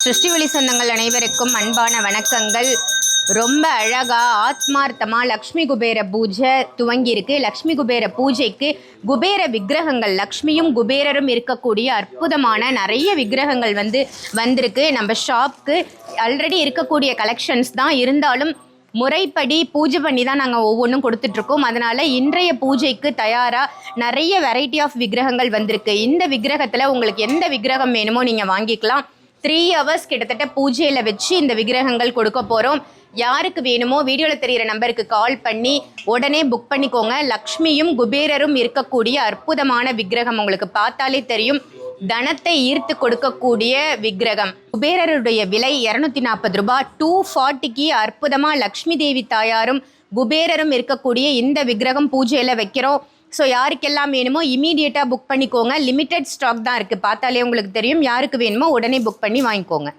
சிருஷ்டி ஒளி சொந்தங்கள் அனைவருக்கும் அன்பான வணக்கங்கள். ரொம்ப அழகா ஆத்மார்த்தமா லக்ஷ்மி குபேர பூஜை துவங்கியிருக்கு. லக்ஷ்மி குபேர பூஜைக்கு குபேர விக்கிரகங்கள், லக்ஷ்மியும் குபேரரும் இருக்கக்கூடிய அற்புதமான நிறைய விக்கிரகங்கள் வந்திருக்கு. நம்ம ஷாப்க்கு ஆல்ரெடி இருக்கக்கூடிய கலெக்ஷன்ஸ் தான், இருந்தாலும் முறைப்படி பூஜை பண்ணி தான் நாங்கள் ஒவ்வொன்றும் கொடுத்துட்ருக்கோம். அதனால் இன்றைய பூஜைக்கு தயாராக நிறைய வெரைட்டி ஆஃப் விக்கிரகங்கள் வந்திருக்கு. இந்த விக்கிரகத்தில் உங்களுக்கு எந்த விக்கிரகம் வேணுமோ நீங்கள் வாங்கிக்கலாம். 3 hours கிட்டத்தட்ட பூஜையில் வச்சு இந்த விக்கிரகங்கள் கொடுக்க போகிறோம். யாருக்கு வேணுமோ வீடியோவில் தெரிகிற நம்பருக்கு கால் பண்ணி உடனே புக் பண்ணிக்கோங்க. லக்ஷ்மியும் குபேரரும் இருக்கக்கூடிய அற்புதமான விக்கிரகம், உங்களுக்கு பார்த்தாலே தெரியும், தனத்தை ஈர்த்து கொடுக்கக்கூடிய விக்கிரகம். குபேரருடைய விலை 240 ரூபாய். 240க்கு அற்புதமாக லக்ஷ்மி தேவி தாயாரும் குபேரரும் இருக்கக்கூடிய இந்த விக்கிரகம் பூஜையில் வைக்கிறோம். ஸோ யாருக்கெல்லாம் வேணுமோ இமீடியட்டாக புக் பண்ணிக்கோங்க. லிமிட்டட் ஸ்டாக் தான் இருக்குது, பார்த்தாலே உங்களுக்கு தெரியும். யாருக்கு வேணுமோ உடனே புக் பண்ணி வாங்கிக்கோங்க.